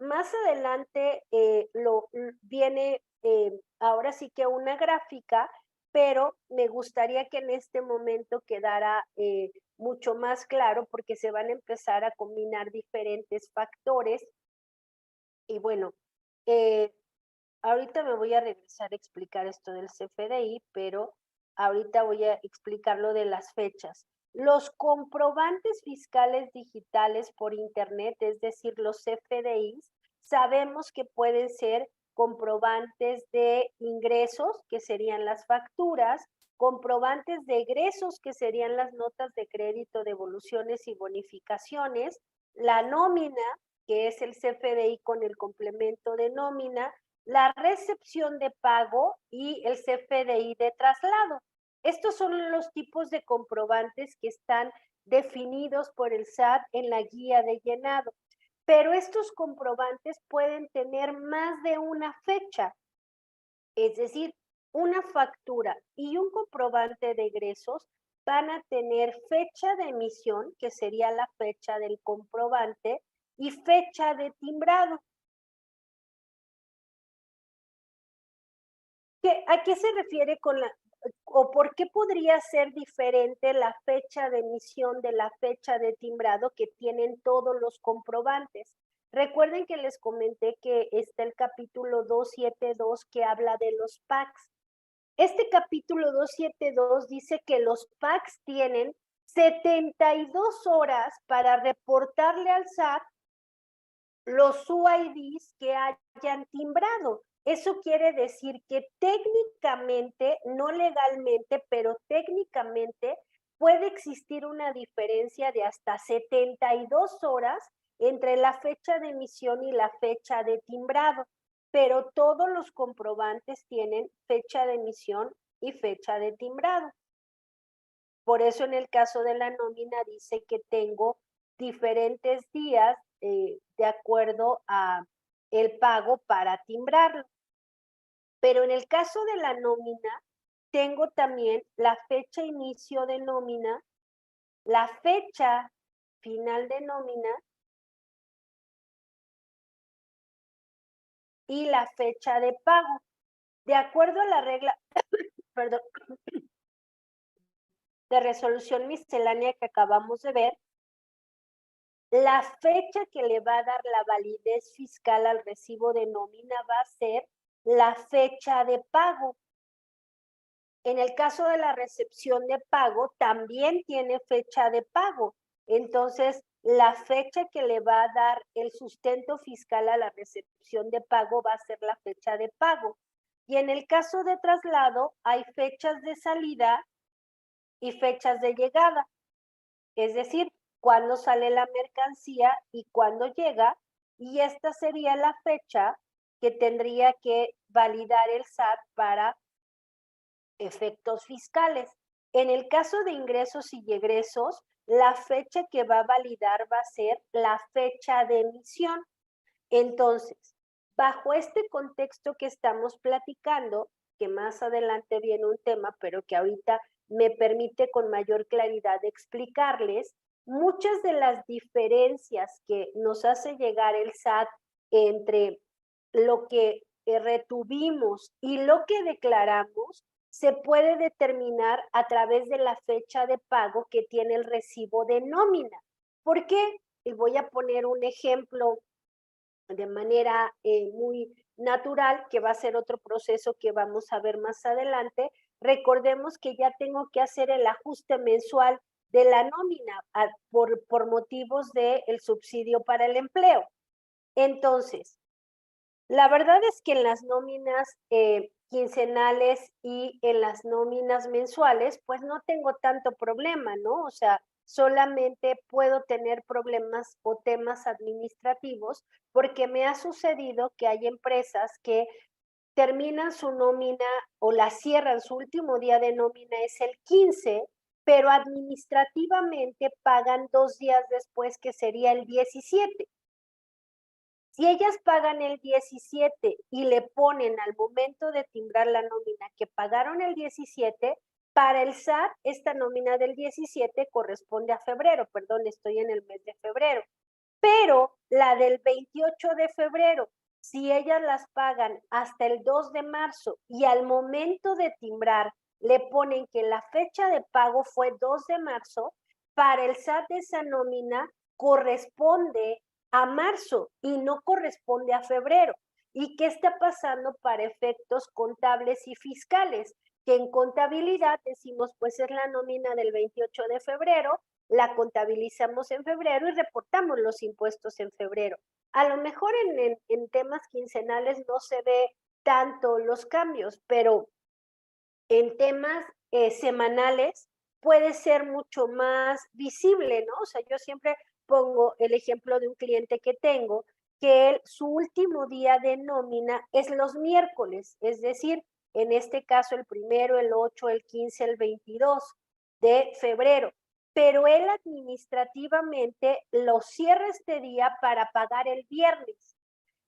más adelante viene ahora sí que una gráfica, pero me gustaría que en este momento quedara mucho más claro porque se van a empezar a combinar diferentes factores y bueno, eh, ahorita me voy a regresar a explicar esto del CFDI, pero ahorita voy a explicar lo de las fechas. Los comprobantes fiscales digitales por Internet, es decir, los CFDIs, sabemos que pueden ser comprobantes de ingresos, que serían las facturas, comprobantes de egresos, que serían las notas de crédito, devoluciones y bonificaciones, la nómina, que es el CFDI con el complemento de nómina, la recepción de pago y el CFDI de traslado. Estos son los tipos de comprobantes que están definidos por el SAT en la guía de llenado. Pero estos comprobantes pueden tener más de una fecha, es decir, una factura y un comprobante de egresos van a tener fecha de emisión, que sería la fecha del comprobante, y fecha de timbrado. ¿A qué se refiere con la, o por qué podría ser diferente la fecha de emisión de la fecha de timbrado que tienen todos los comprobantes? Recuerden que les comenté que está el capítulo 272 que habla de los PACs. Este capítulo 272 dice que los PACs tienen 72 horas para reportarle al SAT los UIDs que hayan timbrado. Eso quiere decir que técnicamente, no legalmente, pero técnicamente puede existir una diferencia de hasta 72 horas entre la fecha de emisión y la fecha de timbrado, pero todos los comprobantes tienen fecha de emisión y fecha de timbrado. Por eso en el caso de la nómina dice que tengo diferentes días de acuerdo a el pago para timbrarlo. Pero en el caso de la nómina, tengo también la fecha inicio de nómina, la fecha final de nómina y la fecha de pago. De acuerdo a la regla, perdón, de resolución miscelánea que acabamos de ver, la fecha que le va a dar la validez fiscal al recibo de nómina va a ser la fecha de pago. En el caso de la recepción de pago, también tiene fecha de pago. Entonces, la fecha que le va a dar el sustento fiscal a la recepción de pago va a ser la fecha de pago. Y en el caso de traslado, hay fechas de salida y fechas de llegada. Es decir, cuándo sale la mercancía y cuándo llega, y esta sería la fecha que tendría que validar el SAT para efectos fiscales. En el caso de ingresos y egresos, la fecha que va a validar va a ser la fecha de emisión. Entonces, bajo este contexto que estamos platicando, que más adelante viene un tema, pero que ahorita me permite con mayor claridad explicarles, muchas de las diferencias que nos hace llegar el SAT entre lo que retuvimos y lo que declaramos se puede determinar a través de la fecha de pago que tiene el recibo de nómina. ¿Por qué? Y voy a poner un ejemplo de manera muy natural, que va a ser otro proceso que vamos a ver más adelante. Recordemos que ya tengo que hacer el ajuste mensual de la nómina por motivos del subsidio para el empleo. Entonces, la verdad es que en las nóminas quincenales y en las nóminas mensuales, pues no tengo tanto problema, ¿no? O sea, solamente puedo tener problemas o temas administrativos porque me ha sucedido que hay empresas que terminan su nómina o la cierran, su último día de nómina es el 15, pero administrativamente pagan 2 días después, que sería el 17. Si ellas pagan el 17 y le ponen al momento de timbrar la nómina que pagaron el 17, para el SAT esta nómina del 17 corresponde a febrero, perdón, estoy en el mes de febrero. pero la del 28 de febrero, si ellas las pagan hasta el 2 de marzo y al momento de timbrar le ponen que la fecha de pago fue 2 de marzo, para el SAT esa nómina corresponde a marzo y no corresponde a febrero. ¿Y qué está pasando para efectos contables y fiscales? Que en contabilidad decimos, pues es la nómina del 28 de febrero, la contabilizamos en febrero y reportamos los impuestos en febrero. A lo mejor en temas quincenales no se ve tanto los cambios, pero en temas semanales puede ser mucho más visible, ¿no? O sea, yo siempre pongo el ejemplo de un cliente que tengo, que él, su último día de nómina es los miércoles, es decir, en este caso el primero, el 8, el 15, el 22 de febrero, pero él administrativamente lo cierra este día para pagar el viernes.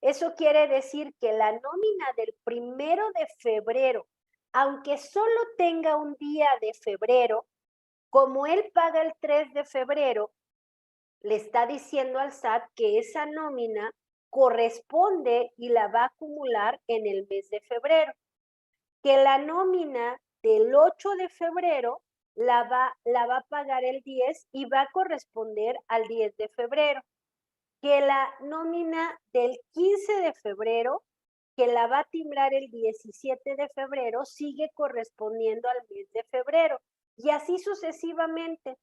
Eso quiere decir que la nómina del primero de febrero, aunque solo tenga un día de febrero, como él paga el 3 de febrero, le está diciendo al SAT que esa nómina corresponde y la va a acumular en el mes de febrero. Que la nómina del 8 de febrero la va a pagar el 10 y va a corresponder al 10 de febrero. Que la nómina del 15 de febrero, que la va a timbrar el 17 de febrero, sigue correspondiendo al mes de febrero. Y así sucesivamente.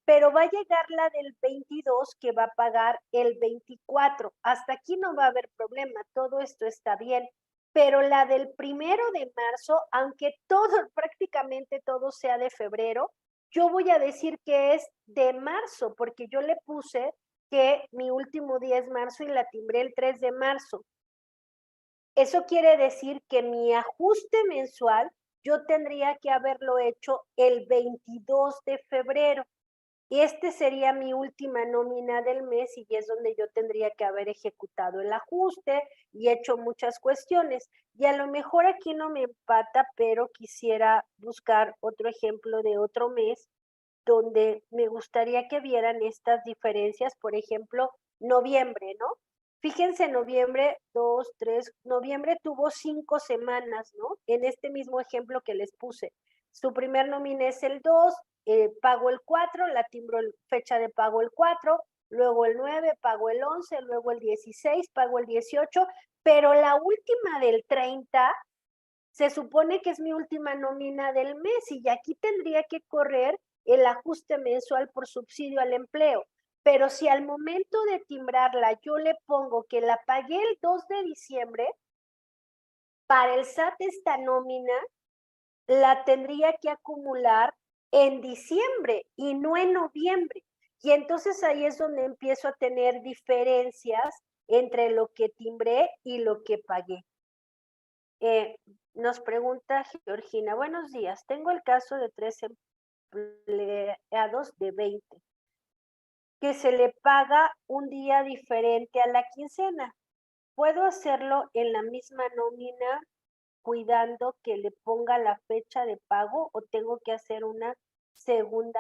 Pero va a llegar la del 22 que va a pagar el 24. Hasta aquí no va a haber problema, todo esto está bien. Pero la del 1 de marzo, aunque todo, prácticamente todo sea de febrero, yo voy a decir que es de marzo, porque yo le puse que mi último día es marzo y la timbré el 3 de marzo. Eso quiere decir que mi ajuste mensual yo tendría que haberlo hecho el 22 de febrero. Y este sería mi última nómina del mes y es donde yo tendría que haber ejecutado el ajuste y hecho muchas cuestiones. Y a lo mejor aquí no me empata, pero quisiera buscar otro ejemplo de otro mes donde me gustaría que vieran estas diferencias, por ejemplo, noviembre, ¿no? Fíjense, noviembre, 2, 3, noviembre tuvo 5 semanas, ¿no? En este mismo ejemplo que les puse. Su primer nómina es el 2, pago el 4, la timbro fecha de pago el 4, luego el 9, pago el 11, luego el 16, pago el 18, pero la última del 30 se supone que es mi última nómina del mes y aquí tendría que correr el ajuste mensual por subsidio al empleo. Pero si al momento de timbrarla yo le pongo que la pagué el 2 de diciembre, para el SAT esta nómina la tendría que acumular en diciembre y no en noviembre. Y entonces ahí es donde empiezo a tener diferencias entre lo que timbré y lo que pagué. Nos pregunta Georgina, buenos días, tengo el caso de 3 empleados de 20, que se le paga un día diferente a la quincena. ¿Puedo hacerlo en la misma nómina cuidando que le ponga la fecha de pago o tengo que hacer una segunda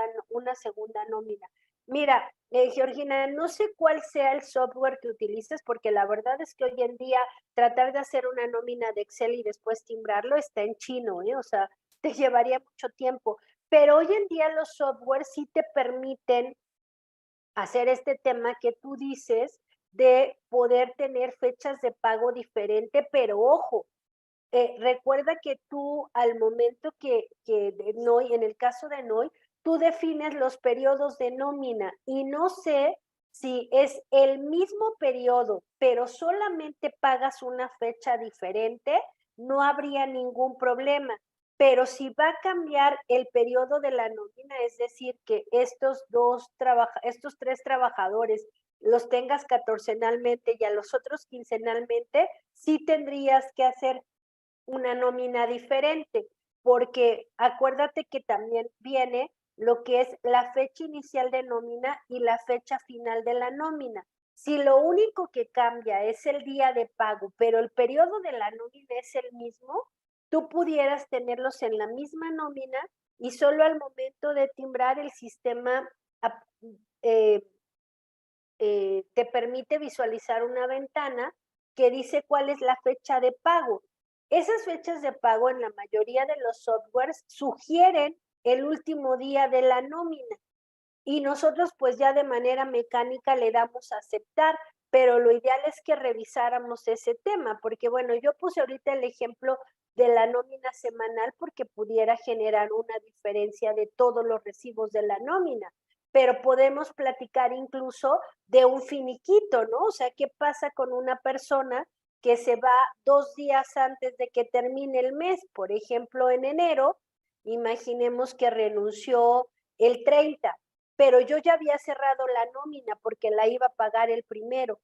nómina? Mira, Georgina, no sé cuál sea el software que utilices, porque la verdad es que hoy en día tratar de hacer una nómina de Excel y después timbrarlo está en chino, ¿eh? O sea, te llevaría mucho tiempo. Pero hoy en día los softwares sí te permiten hacer este tema que tú dices de poder tener fechas de pago diferente, pero ojo, recuerda que tú al momento que de NOI, en el caso de NOI, tú defines los periodos de nómina y no sé si es el mismo periodo, pero solamente pagas una fecha diferente, no habría ningún problema. Pero si va a cambiar el periodo de la nómina, es decir, que estos tres trabajadores los tengas catorcenalmente y a los otros quincenalmente, sí tendrías que hacer una nómina diferente, porque acuérdate que también viene lo que es la fecha inicial de nómina y la fecha final de la nómina. Si lo único que cambia es el día de pago, pero el periodo de la nómina es el mismo, tú pudieras tenerlos en la misma nómina y solo al momento de timbrar el sistema eh, te permite visualizar una ventana que dice cuál es la fecha de pago. Esas fechas de pago en la mayoría de los softwares sugieren el último día de la nómina y nosotros pues ya de manera mecánica le damos a aceptar, pero lo ideal es que revisáramos ese tema, porque bueno, yo puse ahorita el ejemplo de la nómina semanal porque pudiera generar una diferencia de todos los recibos de la nómina, pero podemos platicar incluso de un finiquito, ¿no? O sea, ¿qué pasa con una persona que se va 2 días antes de que termine el mes? Por ejemplo, en enero, imaginemos que renunció el 30, pero yo ya había cerrado la nómina porque la iba a pagar el primero.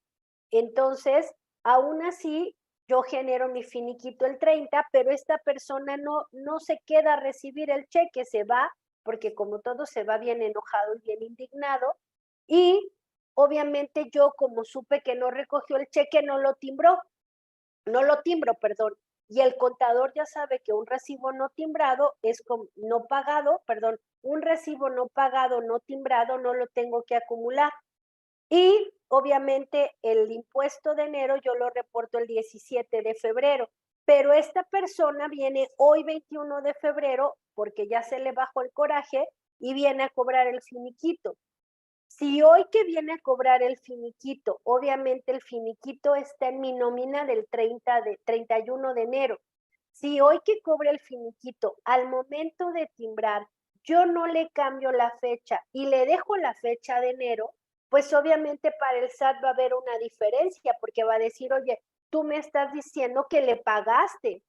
Entonces, aún así, yo genero mi finiquito el 30, pero esta persona no se queda a recibir el cheque, se va, porque como todo se va bien enojado y bien indignado, y obviamente yo como supe que no recogió el cheque, no lo timbro, perdón. Y el contador ya sabe que un recibo no timbrado es como no pagado, perdón, un recibo no pagado, no timbrado, no lo tengo que acumular. Y obviamente el impuesto de enero yo lo reporto el 17 de febrero, pero esta persona viene hoy 21 de febrero porque ya se le bajó el coraje y viene a cobrar el finiquito. Si hoy que viene a cobrar el finiquito, obviamente el finiquito está en mi nómina del 31 de enero. Si hoy que cobre el finiquito, al momento de timbrar, yo no le cambio la fecha y le dejo la fecha de enero, pues obviamente para el SAT va a haber una diferencia porque va a decir, oye, tú me estás diciendo que le pagaste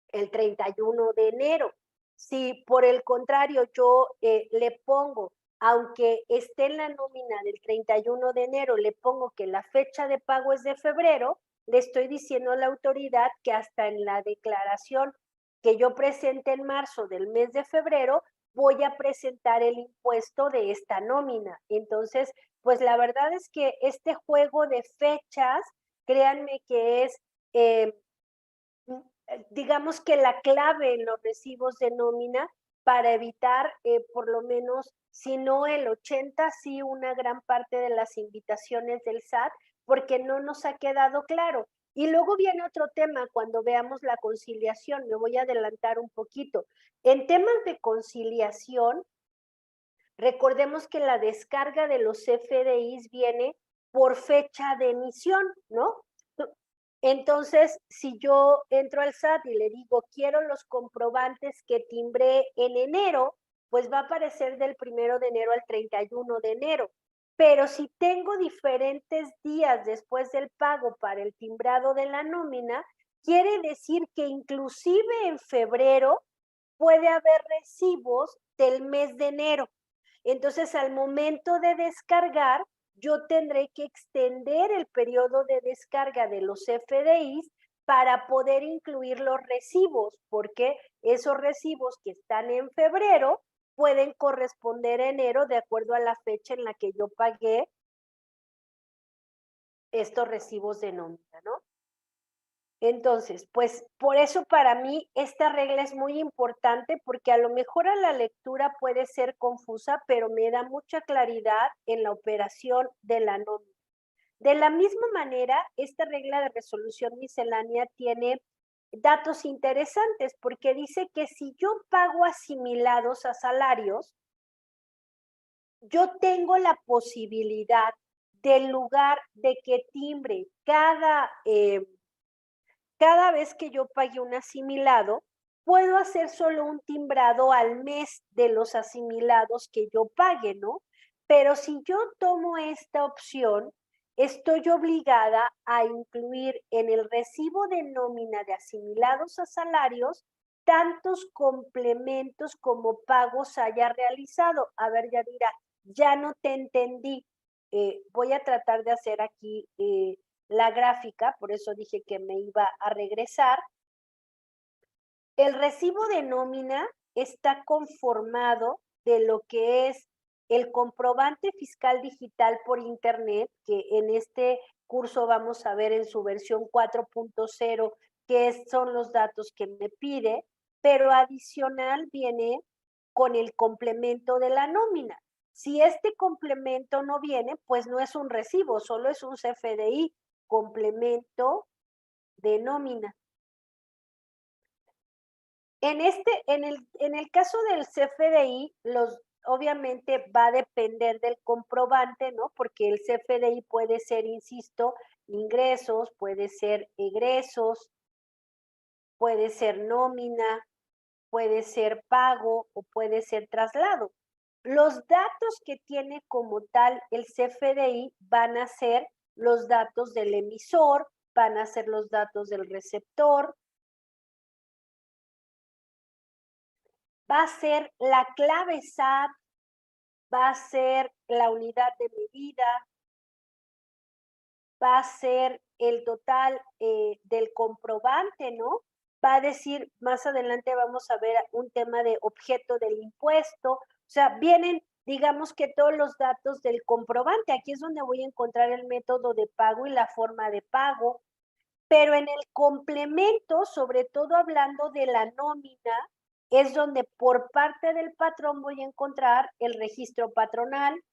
el 31 de enero. Si por el contrario yo le pongo, aunque esté en la nómina del 31 de enero, le pongo que la fecha de pago es de febrero, le estoy diciendo a la autoridad que hasta en la declaración que yo presente en marzo del mes de febrero, voy a presentar el impuesto de esta nómina. Entonces, pues la verdad es que este juego de fechas, créanme que es digamos que la clave en los recibos de nómina para evitar por lo menos, si no el 80, sí una gran parte de las invitaciones del SAT, porque no nos ha quedado claro. Y luego viene otro tema cuando veamos la conciliación, me voy a adelantar un poquito. En temas de conciliación, recordemos que la descarga de los FDIs viene por fecha de emisión, ¿no? Entonces, si yo entro al SAT y le digo, quiero los comprobantes que timbré en enero, pues va a aparecer del 1 de enero al 31 de enero. Pero si tengo diferentes días después del pago para el timbrado de la nómina, quiere decir que inclusive en febrero puede haber recibos del mes de enero. Entonces, al momento de descargar, yo tendré que extender el periodo de descarga de los FDIs para poder incluir los recibos, porque esos recibos que están en febrero pueden corresponder a enero de acuerdo a la fecha en la que yo pagué estos recibos de nómina, ¿no? Entonces, pues por eso para mí esta regla es muy importante porque a lo mejor a la lectura puede ser confusa, pero me da mucha claridad en la operación de la nómina. De la misma manera, esta regla de resolución miscelánea tiene datos interesantes porque dice que si yo pago asimilados a salarios, yo tengo la posibilidad del lugar de que timbre cada vez que yo pague un asimilado, puedo hacer solo un timbrado al mes de los asimilados que yo pague, ¿no? Pero si yo tomo esta opción, estoy obligada a incluir en el recibo de nómina de asimilados a salarios tantos complementos como pagos haya realizado. A ver, Yadira, ya no te entendí. Voy a tratar de hacer aquí la gráfica, por eso dije que me iba a regresar. El recibo de nómina está conformado de lo que es el comprobante fiscal digital por internet, que en este curso vamos a ver en su versión 4.0 qué son los datos que me pide, pero adicional viene con el complemento de la nómina. Si este complemento no viene, pues no es un recibo, solo es un CFDI, complemento de nómina. En el caso del CFDI, obviamente va a depender del comprobante, ¿no? Porque el CFDI puede ser, insisto, ingresos, puede ser egresos, puede ser nómina, puede ser pago o puede ser traslado. Los datos que tiene como tal el CFDI van a ser los datos del emisor, van a ser los datos del receptor, va a ser la clave SAT, va a ser la unidad de medida, va a ser el total del comprobante, ¿no? Va a decir, más adelante vamos a ver un tema de objeto del impuesto, o sea, vienen, digamos que todos los datos del comprobante, aquí es donde voy a encontrar el método de pago y la forma de pago, pero en el complemento, sobre todo hablando de la nómina, es donde por parte del patrón voy a encontrar el registro patronal,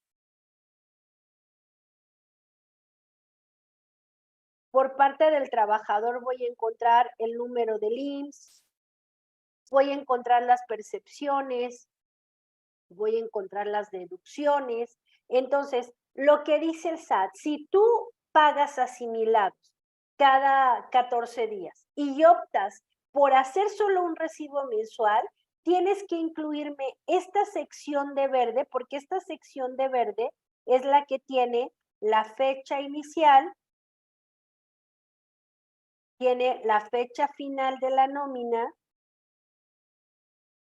por parte del trabajador voy a encontrar el número del IMSS, voy a encontrar las percepciones, voy a encontrar las deducciones. Entonces, lo que dice el SAT, si tú pagas asimilados cada 14 días y optas por hacer solo un recibo mensual, tienes que incluirme esta sección de verde, porque esta sección de verde es la que tiene la fecha inicial, tiene la fecha final de la nómina,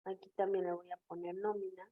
aquí también le voy a poner nómina,